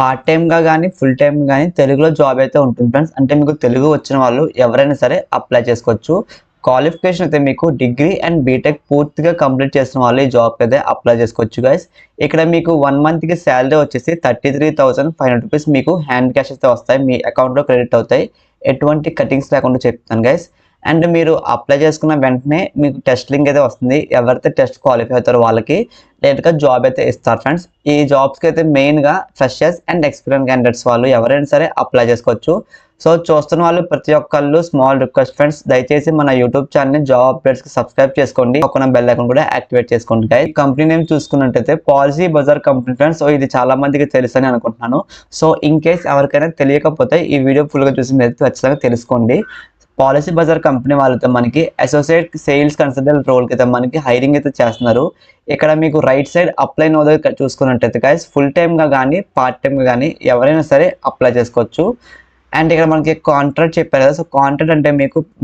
Part టైమ్‌గా గానీ, full టైమ్‌గా గానీ తెలుగులో జాబ్ అయితే ఉంటుంది ఫ్రెండ్స్. అంటే మీకు తెలుగు వచ్చిన వాళ్ళు ఎవరైనా సరే అప్లై చేసుకోవచ్చు. క్వాలిఫికేషన్ అయితే మీకు డిగ్రీ అండ్ బీటెక్ పూర్తిగా కంప్లీట్ చేసిన వాళ్ళు ఈ జాబ్‌కి అయితే అప్లై చేసుకోవచ్చు గైస్. ఇక్కడ మీకు 1 మంత్‌కి సాలరీ వచ్చేసి 33,500 మీకు హ్యాండ్ క్యాష్ అయితే వస్తాయి. మీ అకౌంట్‌లో క్రెడిట్ అవుతాయి. ఎటువంటి కటింగ్స్ లేకుండా చెప్తాను గైస్. అండ్ మీరు అప్లై చేసుకున్న వెంటనే మీకు టెస్ట్ లింక్ అయితే వస్తుంది. ఎవరైతే టెస్ట్ క్వాలిఫై అవుతారో వాళ్ళకి డైరెక్ట్‌గా జాబ్ అయితే ఇస్తారు ఫ్రెండ్స్. ఈ జాబ్స్‌కి అయితే మెయిన్‌గా ఫ్రెషర్స్ అండ్ ఎక్స్‌పీరియన్స్ క్యాండిడేట్స్ వాళ్ళు ఎవరైనా సరే అప్లై చేసుకోవచ్చు. సో చూస్తున్న వాళ్ళు ప్రతి ఒక్కళ్ళు స్మాల్ రిక్వెస్ట్ ఫ్రెండ్స్, దయచేసి మన యూట్యూబ్ ఛానల్‌ని జాబ్ అప్డేట్స్‌కి సబ్స్క్రైబ్ చేసుకోండి. పక్కన బెల్ ఐకాన్ కూడా యాక్టివేట్ చేసుకోండి గైస్. ఈ కంపెనీ నేమ్ చూసుకున్నట్టయితే Policybazaar company friends. So ఇది చాలా మందికి తెలుసని అనుకుంటున్నాను. సో ఇన్ కేస్ ఎవరికైనా తెలియకపోతే ఈ వీడియో ఫుల్‌గా చూసి మీరు ఖచ్చితంగా తెలుసుకోండి. పాలసీ బజార్ కంపెనీ వాళ్ళతో మనకి అసోసియేట్ సేల్స్ కన్సల్టెంట్ రోల్‌కి అయితే మనకి హైరింగ్ అయితే చేస్తున్నారు. ఇక్కడ మీకు రైట్ సైడ్ అప్లై నౌ దగ్గర చూసుకున్నట్టయితే గైస్ ఫుల్ టైమ్‌గా గానీ, పార్ట్ టైమ్‌గా గానీ ఎవరైనా సరే అప్లై చేసుకోవచ్చు. అండ్ ఇక్కడ మనకి కాంట్రాక్ట్ చెప్పారు కదా! సో కాంట్రాక్ట్ అంటే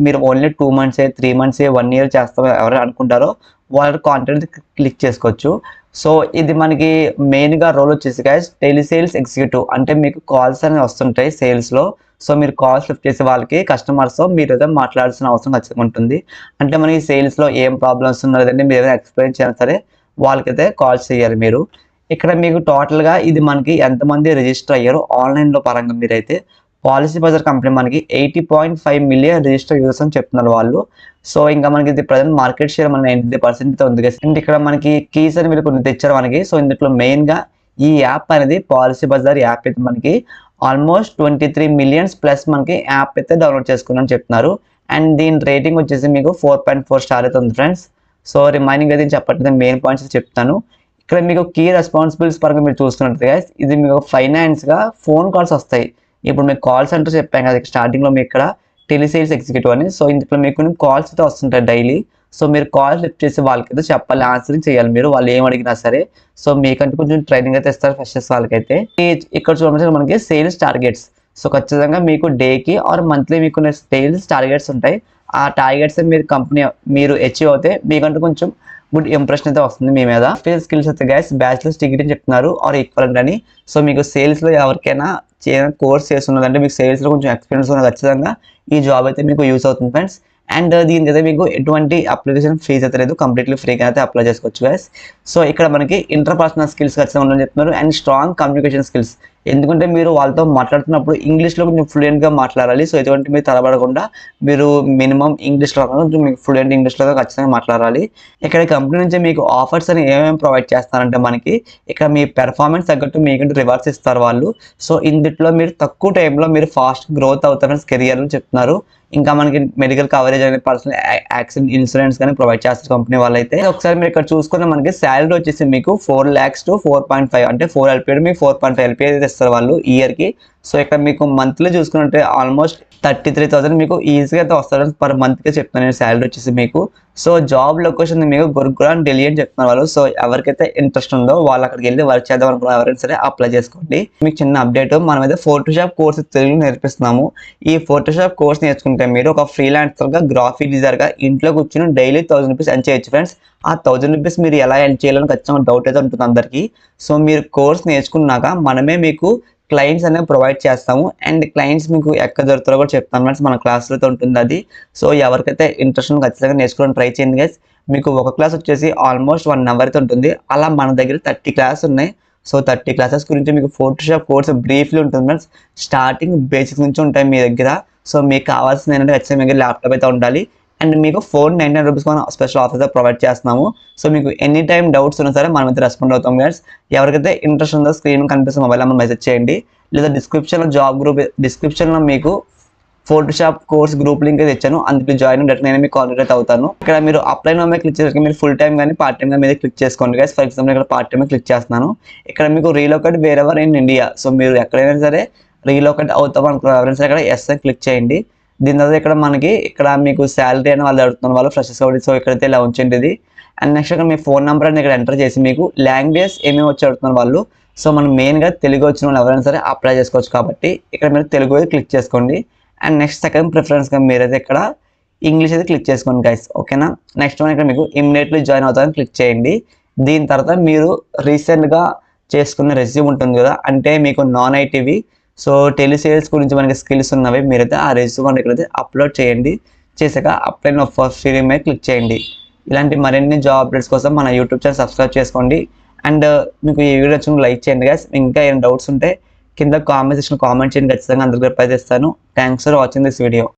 మీరు ఓన్లీ 2 మంత్సే, 3 మంత్సే, 1 ఇయర్ చేస్తాం ఎవరు అనుకుంటారో వాళ్ళు కాంట్రాక్ట్ క్లిక్ చేసుకోవచ్చు. సో ఇది మనకి మెయిన్‌గా రోల్ వచ్చేసి గైస్ టెలిసేల్స్ ఎగ్జిక్యూటివ్. అంటే మీకు కాల్స్ అనేవి వస్తుంటాయి సేల్స్‌లో. సో మీరు కాల్స్ లిఫ్ట్ చేసే వాళ్ళకి కస్టమర్స్‌తో మీరేదో మాట్లాడాల్సిన అవసరం ఖచ్చితంగా ఉంటుంది. అంటే మనకి సేల్స్‌లో ఏం ప్రాబ్లమ్స్ ఉన్నా లేదంటే మీరు ఏదైనా ఎక్స్‌ప్లెయిన్ చేయాలి సరే వాళ్ళకైతే కాల్స్ చేయాలి మీరు. ఇక్కడ మీకు టోటల్‌గా ఇది మనకి ఎంతమంది రిజిస్టర్ అయ్యారో ఆన్‌లైన్‌లో పరంగా మీరైతే పాలసీ బజార్ కంపెనీ మనకి 80.5 మిలియన్ రిజిస్టర్ యూజర్స్ అని చెప్తున్నారు వాళ్ళు. సో ఇంకా మనకి ఇది ప్రెజెంట్ మార్కెట్ షేర్ మన 90% అయితే ఉంది గైస్. అండ్ ఇక్కడ మనకి కీస్ అని వీళ్ళు కొన్ని తెచ్చారు మనకి. సో ఇందులో మెయిన్‌గా ఈ యాప్ అనేది పాలసీ బజార్ యాప్ అయితే మనకి ఆల్మోస్ట్ 23 మిలియన్స్ ప్లస్ మనకి యాప్ అయితే డౌన్లోడ్ చేసుకున్నారని చెప్తున్నారు. అండ్ దీని రేటింగ్ వచ్చేసి మీకు 4.4 స్టార్ అయితే ఉంది ఫ్రెండ్స్. సో రిమైనింగ్ అయితే చెప్పట్లేదు, మెయిన్ పాయింట్స్ చెప్తాను. ఇక్కడ మీకు కీ రెస్పాన్సిబిలిటీస్ పరంగా మీరు చూసుకున్నట్లయితే గైస్ ఇది మీకు ఫైనాన్స్‌గా ఫోన్ కాల్స్ వస్తాయి. ఇప్పుడు మీకు కాల్ సెంటర్ చెప్పాను కదా! స్టార్టింగ్‌లో మీకు ఇక్కడ టెలిసేల్స్ ఎగ్జిక్యూటివ్ అని. సో ఇందులో మీకు కాల్స్ అయితే వస్తుంటాయి డైలీ. సో మీరు కాల్ లిఫ్ట్ చేసి వాళ్ళకైతే చెప్పాలి, ఆన్సరింగ్ చేయాలి మీరు. వాళ్ళు ఏం అడిగినా సరే. సో మీకంటే కొంచెం ట్రైనింగ్ అయితే ఇస్తారు ఫ్రెషర్స్ వాళ్ళకైతే. ఇక్కడ చూడండి మనకి సేల్స్ టార్గెట్స్. సో ఖచ్చితంగా మీకు డేకి ఆర్ మంత్లీ మీకున్న సేల్స్ టార్గెట్స్ ఉంటాయి. ఆ టార్గెట్స్ మీరు అచీవ్ అవుతే మీకంటూ కొంచెం గుడ్ ఇంప్రెషన్ అయితే వస్తుంది మీ మీద. స్కిల్స్ అయితే గైస్ బ్యాచిలర్స్ డిగ్రీ అని చెప్తున్నారు ఆర్ ఈక్వలెంట్ అని. సో మీకు సేల్స్‌లో ఎవరికైనా కోర్స్ చేస్తున్నదంటే మీకు సేల్స్‌లో కొంచెం ఎక్స్పీరియన్స్ ఉన్నది ఖచ్చితంగా ఈ జాబ్ అయితే మీకు యూజ్ అవుతుంది ఫ్రెండ్స్. అండ్ దీనికైతే మీకు ఎటువంటి అప్లికేషన్ ఫీజ్ అయితే లేదు. కంప్లీట్‌లీ ఫ్రీగా అయితే అప్లై చేసుకోవచ్చు గైస్. సో ఇక్కడ మనకి ఇంటర్పర్సనల్ స్కిల్స్ ఖచ్చితంగా ఉందని చెప్తున్నారు. And strong communication skills. ఎందుకంటే మీరు వాళ్ళతో మాట్లాడుతున్నప్పుడు ఇంగ్లీష్‌లో కొంచెం ఫ్లూయెంట్‌గా మాట్లాడాలి. సో ఎటువంటి మీరు తడబడకుండా మీరు మినిమమ్ ఇంగ్లీష్‌లో కొంచెం మీకు ఫ్లూయెంట్ ఇంగ్లీష్‌లో ఖచ్చితంగా మాట్లాడాలి. ఇక్కడ కంపెనీ నుంచి మీకు ఆఫర్స్ అని ఏమేమి ప్రొవైడ్ చేస్తారంటే మనకి ఇక్కడ మీ పెర్ఫార్మెన్స్ తగ్గట్టు మీకంటూ రివార్డ్స్ ఇస్తారు వాళ్ళు. సో ఇందులో మీరు తక్కువ టైంలో మీరు ఫాస్ట్ గ్రోత్ అవుతారని కెరియర్‌లో చెప్తున్నారు. ఇంకా మనకి మెడికల్ కవరేజ్ అనే పర్సనల్ యాక్సిడెంట్ ఇన్సూరెన్స్ కానీ ప్రొవైడ్ చేస్తారు కంపెనీ వాళ్ళైతే. ఒకసారి మీరు ఇక్కడ చూసుకుంటే మనకి సాలరీ వచ్చేసి మీకు 4 lakhs to 4.5 అంటే 4 LPA మీకు 4.5 LPA అయితే ఇస్తారు వాళ్ళు ఇయర్‌కి. సో ఇక్కడ మీకు మంత్లీ చూసుకుంటే ఆల్మోస్ట్ 33,000 మీకు ఈజీగా అయితే వస్తారు పర్ మంత్‌కే చెప్తున్నాను నేను సాలరీ వచ్చేసి మీకు. సో జాబ్ లొకేషన్ మీకు గురుగ్రామ్, ఢిల్లీ అని చెప్తున్నారు వాళ్ళు. సో ఎవరికైతే ఇంట్రెస్ట్ ఉందో వాళ్ళు అక్కడికి వెళ్ళి వర్క్ చేద్దాం అనుకున్న ఎవరైనా సరే అప్లై చేసుకోండి. మీకు చిన్న అప్డేట్, మనమైతే ఫోటోషాప్ కోర్స్ తెలుగు నేర్పిస్తున్నాము. ఈ ఫోటోషాప్ కోర్స్ నేర్చుకుంటే మీరు ఒక ఫ్రీలాన్సర్‌గా గ్రాఫిక్ డిజైనర్‌గా ఇంట్లో కూర్చొని డైలీ 1000 రూపీస్ ఎర్న్ చేయొచ్చు ఫ్రెండ్స్. ఆ 1000 రూపీస్ మీరు ఎలా ఎర్న్ చేయాలని ఖచ్చితంగా డౌట్ అయితే ఉంటుంది అందరికీ. సో మీరు కోర్స్ నేర్చుకున్నాక మనమే మీకు క్లయింట్స్ అనేవి ప్రొవైడ్ చేస్తాము. అండ్ క్లయింట్స్ మీకు ఎక్కడ దొరుకుతారో కూడా చెప్తాను ఫ్రెండ్స్. మన క్లాస్‌లో అయితే ఉంటుంది అది. సో ఎవరికైతే ఇంట్రెస్ట్ ఉందో ఖచ్చితంగా నేర్చుకోవడానికి ట్రై చేయండి గైస్. మీకు ఒక క్లాస్ వచ్చేసి ఆల్మోస్ట్ 1 అవర్ అయితే ఉంటుంది. అలా మన దగ్గర 30 క్లాసెస్ ఉన్నాయి. సో 30 క్లాసెస్ గురించి మీకు ఫోటోషాప్ కోర్స్ బ్రీఫ్‌లీ ఉంటుంది ఫ్రెండ్స్. స్టార్టింగ్ బేసిక్స్ నుంచి ఉంటాయి మీ దగ్గర. సో మీకు కావాల్సింది ఏంటంటే ఖచ్చితంగా మీ దగ్గర ల్యాప్‌టాప్ అయితే ఉండాలి. అండ్ మీకు ఫోన్ 99 రూపీస్ మనం స్పెషల్ ఆఫర్ అయితే ప్రొవైడ్ చేస్తున్నాము. సో మీకు ఎనీ టైమ్ డౌట్స్ ఉన్నా సరే మనమైతే రెస్పాండ్ అవుతాం గైస్. ఎవరికైతే ఇంట్రెస్ట్ ఉందో స్క్రీన్ కనిపిస్తున్న మొబైల్ నెంబర్ మెసేజ్ చేయండి. లేదా డిస్క్రిప్షన్‌లో మీకు ఫోటోషాప్ కోర్స్ గ్రూప్ లింక్ అయితే ఇచ్చాను. అందులో జాయిన్ అవ్వండి. నేను మీకు కాంటాక్ట్ అయితే అవుతాను. ఇక్కడ మీరు అప్లై నౌ మీద క్లిక్ చేసాక మీరు ఫుల్ టైమ్ కానీ పార్ట్ టైమ్ మీద క్లిక్ చేసుకోండి గైస్. ఫర్ ఎగ్జాంపుల్ ఇక్కడ పార్ట్ టైమ్ క్లిక్ చేస్తున్నాను. ఇక్కడ మీకు relocate wherever in India. So మీరు ఎక్కడైనా సరే రీలోకేట్ అవుతాం అనుకున్న ఎవరైనా సరే ఇక్కడ ఎస్ అని క్లిక్ చేయండి. దీని తర్వాత ఇక్కడ మీకు సాలరీ అని వాళ్ళు అడుగుతున్నారు, వాళ్ళు ఫ్రెషర్స్ కాబట్టి. సో ఇక్కడైతే ఇలా ఉంచండి ఇది. అండ్ నెక్స్ట్ ఇక్కడ మీ ఫోన్ నెంబర్ అని ఇక్కడ ఎంటర్ చేసి మీకు లాంగ్వేజ్ ఏమేమి వచ్చి అడుగుతున్నారు వాళ్ళు. సో మనం మెయిన్‌గా తెలుగు వచ్చిన వాళ్ళు ఎవరైనా సరే అప్లై చేసుకోవచ్చు కాబట్టి ఇక్కడ మీరు తెలుగు అయితే క్లిక్ చేసుకోండి. అండ్ నెక్స్ట్ సెకండ్ ప్రిఫరెన్స్‌గా మీరైతే ఇక్కడ ఇంగ్లీష్ అయితే క్లిక్ చేసుకోండి గైస్. ఓకేనా. నెక్స్ట్ ఇక్కడ మీకు ఇమ్మీడియట్లీ జాయిన్ అవుతారని క్లిక్ చేయండి. దీని తర్వాత మీరు రీసెంట్‌గా చేసుకున్న రెజ్యూమ్ ఉంటుంది కదా, అంటే మీకు నాన్ ఐటీవి సో టెలిసేల్స్ గురించి మనకి స్కిల్స్ ఉన్నవి మీరైతే ఆ రెజ్యూమ్ అనేది అప్లోడ్ చేయండి. చేశాక అప్లై నౌ ఫర్ ఫ్రీ మీద క్లిక్ చేయండి. ఇలాంటి మరిన్ని జాబ్ అప్డేట్స్ కోసం మన యూట్యూబ్ ఛానల్ సబ్స్క్రైబ్ చేసుకోండి. అండ్ మీకు ఈ వీడియో వచ్చిన లైక్ చేయండి గైస్. ఇంకా ఏమైనా డౌట్స్ ఉంటే కింద కామెంట్ సెక్షన్ కామెంట్ చేయండి, ఖచ్చితంగా అందరికీ రిప్లై చేస్తాను. Thanks for watching this video.